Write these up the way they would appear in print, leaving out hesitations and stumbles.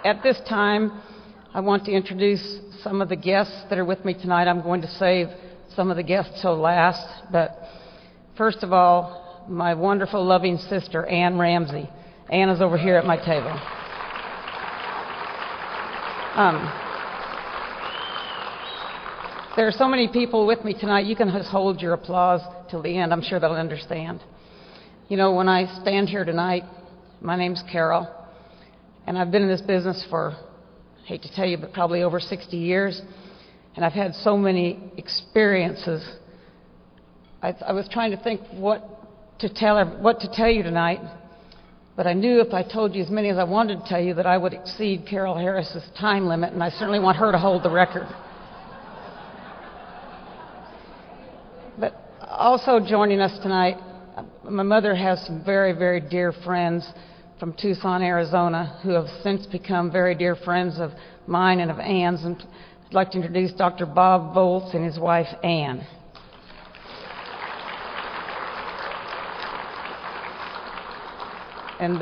At this time, I want to introduce some of the guests that are with me tonight. I'm going to save some of the guests till last, but first of all, my wonderful, loving sister, Ann Ramsey. Ann is over here at my table. There are so many people with me tonight, you can just hold your applause till the end. I'm sure they'll understand. You know, when I stand here tonight, my name's Carol, and I've been in this business for, I hate to tell you, but probably over 60 years, and I've had so many experiences. I was trying to think what to tell you tonight, but I knew if I told you as many as I wanted to tell you that I would exceed Carol Harris's time limit, and I certainly want her to hold the record. But also joining us tonight, my mother has some very, very dear friends from Tucson, Arizona, who have since become very dear friends of mine and of Ann's. And I'd like to introduce Dr. Bob Volz and his wife, Ann. And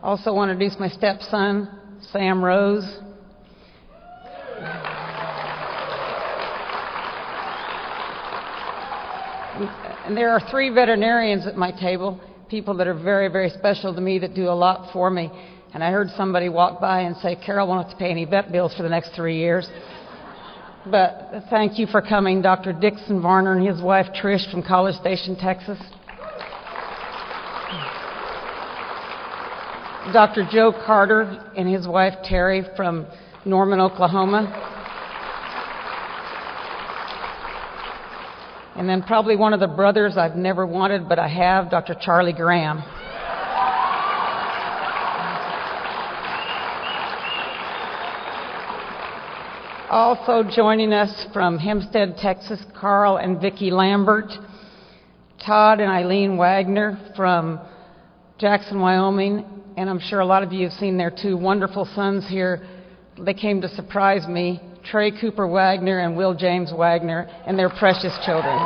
also want to introduce my stepson, Sam Rose. And there are 3 veterinarians at my table, people that are very, very special to me that do a lot for me. And I heard somebody walk by and say, Carol won't have to pay any vet bills for the next 3 years. But thank you for coming, Dr. Dixon Varner and his wife Trish from College Station, Texas. Dr. Joe Carter and his wife Terry from Norman, Oklahoma. And then probably one of the brothers I've never wanted, but I have, Dr. Charlie Graham. Also joining us from Hempstead, Texas, Carl and Vicki Lambert. Todd and Eileen Wagner from Jackson, Wyoming. And I'm sure a lot of you have seen their 2 wonderful sons here. They came to surprise me. Trey Cooper Wagner and Will James Wagner and their precious children.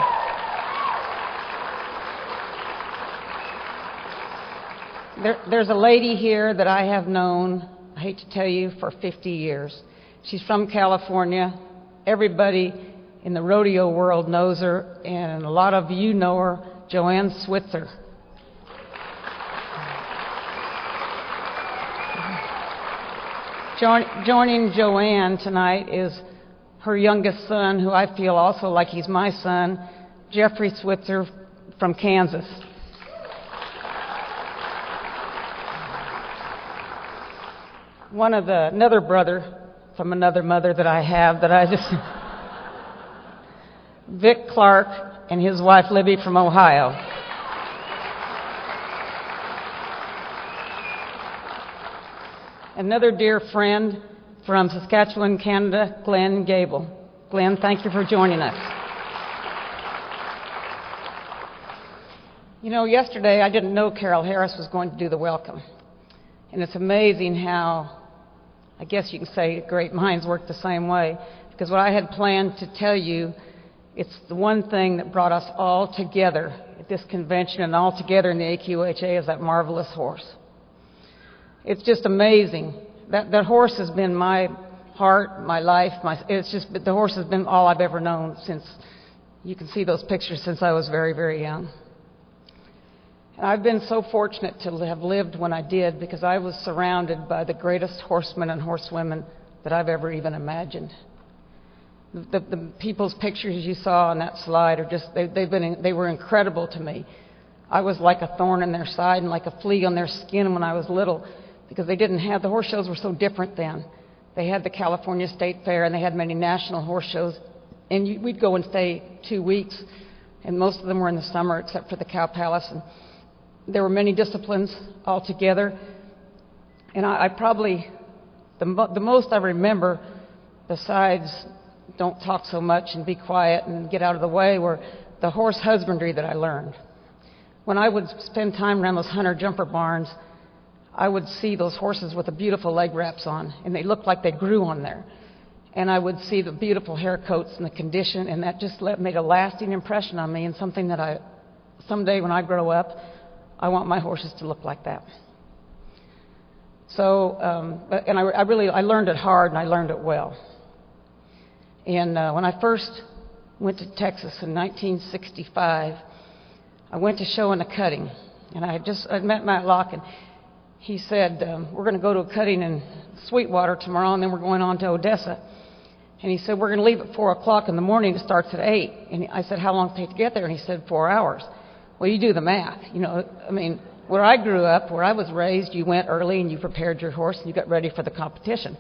There's a lady here that I have known, I hate to tell you, for 50 years. She's from California. Everybody in the rodeo world knows her, and a lot of you know her, Joanne Switzer. Joining Joanne tonight is her youngest son, who I feel also like he's my son, Jeffrey Switzer from Kansas. Another brother from another mother that I have Vic Clark and his wife Libby from Ohio. Another dear friend from Saskatchewan, Canada, Glenn Gable. Glenn, thank you for joining us. You know, yesterday I didn't know Carol Harris was going to do the welcome. And it's amazing how, I guess you can say, great minds work the same way. Because what I had planned to tell you, it's the one thing that brought us all together at this convention and all together in the AQHA is that marvelous horse. It's just amazing. That horse has been my heart, my life. The horse has been all I've ever known since, you can see those pictures, since I was very, very young. And I've been so fortunate to have lived when I did, because I was surrounded by the greatest horsemen and horsewomen that I've ever even imagined. The people's pictures you saw on that slide are just, they were incredible to me. I was like a thorn in their side and like a flea on their skin when I was little, because the horse shows were so different then. They had the California State Fair, and they had many national horse shows, and we'd go and stay 2 weeks, and most of them were in the summer except for the Cow Palace, and there were many disciplines altogether. And I probably, the most I remember, besides don't talk so much and be quiet and get out of the way, were the horse husbandry that I learned. When I would spend time around those hunter jumper barns, I would see those horses with the beautiful leg wraps on, and they looked like they grew on there. And I would see the beautiful hair coats and the condition, and that just made a lasting impression on me, and something that someday when I grow up, I want my horses to look like that. So, I learned it hard and I learned it well. And when I first went to Texas in 1965, I went to show in a cutting, and I'd met Matt Locke, and he said, we're going to go to a cutting in Sweetwater tomorrow, and then we're going on to Odessa. And he said, we're going to leave at 4 o'clock in the morning. It starts at 8. And I said, how long does it take to get there? And he said, 4 hours. Well, you do the math. Where I grew up, where I was raised, you went early and you prepared your horse and you got ready for the competition.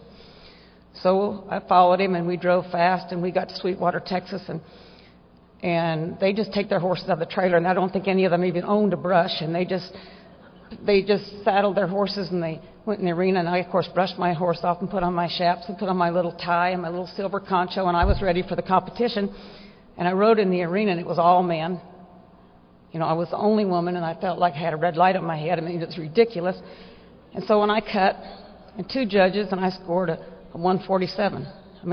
So I followed him and we drove fast and we got to Sweetwater, Texas, and they just take their horses out of the trailer, and I don't think any of them even owned a brush, and they just saddled their horses and they went in the arena, and I, of course, brushed my horse off and put on my chaps and put on my little tie and my little silver concho, and I was ready for the competition. And I rode in the arena, and it was all men. I was the only woman, and I felt like I had a red light on my head. It was ridiculous. And so when I cut, and 2 judges, and I scored a 147.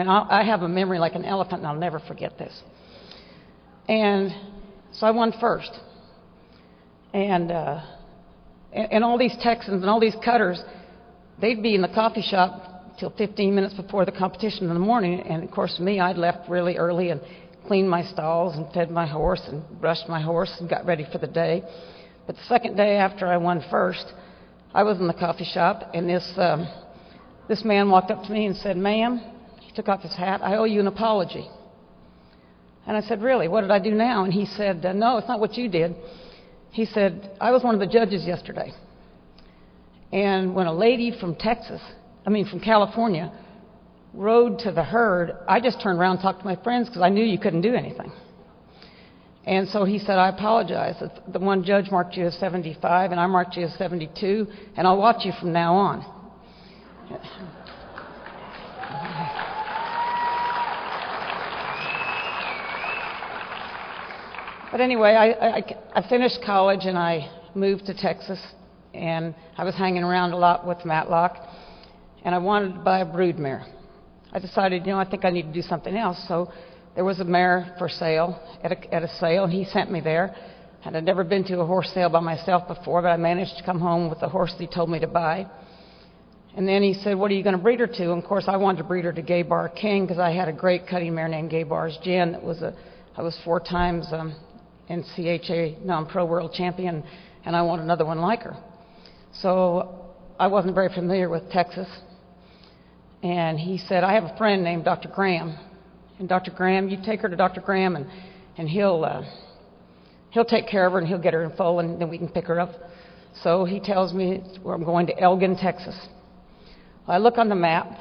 I have a memory like an elephant, and I'll never forget this. And so I won first. And all these Texans and all these cutters, they'd be in the coffee shop till 15 minutes before the competition in the morning. And, of course, me, I'd left really early and cleaned my stalls and fed my horse and brushed my horse and got ready for the day. But the second day after I won first, I was in the coffee shop, and this man walked up to me and said, ma'am, he took off his hat, I owe you an apology. And I said, really, what did I do now? And he said, no, it's not what you did. He said, I was one of the judges yesterday. And when a lady from California, rode to the herd, I just turned around and talked to my friends because I knew you couldn't do anything. And so he said, I apologize. The one judge marked you as 75, and I marked you as 72, and I'll watch you from now on. But anyway, I finished college, and I moved to Texas, and I was hanging around a lot with Matt Locke, and I wanted to buy a brood mare. I decided, I think I need to do something else. So there was a mare for sale at a sale, and he sent me there. And I'd never been to a horse sale by myself before, but I managed to come home with the horse that he told me to buy. And then he said, what are you going to breed her to? And, of course, I wanted to breed her to Gay Bar King because I had a great cutting mare named Gay Bar's Jen. I was 4 times NCHA non-pro world champion, and I want another one like her. So I wasn't very familiar with Texas. And he said, I have a friend named Dr. Graham. And Dr. Graham, you take her to Dr. Graham, and he'll take care of her, and he'll get her in full, and then we can pick her up. So he tells me I'm going to Elgin, Texas. I look on the map,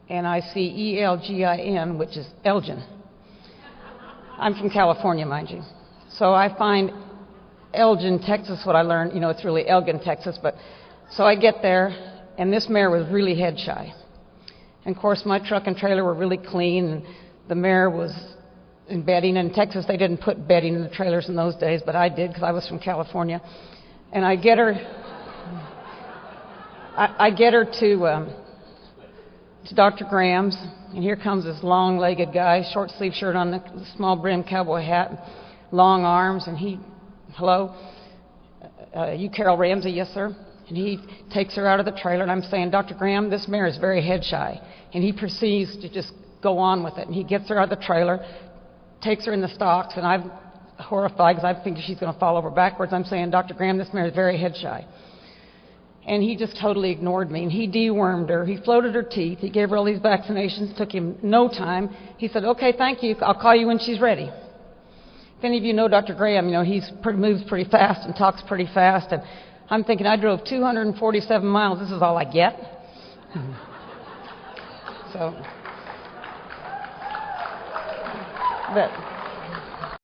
and I see Elgin, which is Elgin. I'm from California, mind you. So I find Elgin, Texas, what I learned, it's really Elgin, Texas. So I get there, and this mare was really head shy. And, of course, my truck and trailer were really clean, and the mare was in bedding. In Texas, they didn't put bedding in the trailers in those days, but I did because I was from California. And I get her to Dr. Graham's, and here comes this long-legged guy, short-sleeve shirt on, the small brim cowboy hat, long arms, and hello, you Carol Ramsey? Yes, sir. And he takes her out of the trailer, and I'm saying, Dr. Graham, this mare is very head shy. And he proceeds to just go on with it. And he gets her out of the trailer, takes her in the stocks, and I'm horrified because I think she's going to fall over backwards. I'm saying, Dr. Graham, this mare is very head shy. And he just totally ignored me, and he dewormed her. He floated her teeth. He gave her all these vaccinations. Took him no time. He said, okay, thank you. I'll call you when she's ready. If any of you know Dr. Graham, he moves pretty fast and talks pretty fast. And I'm thinking, I drove 247 miles. This is all I get. So, but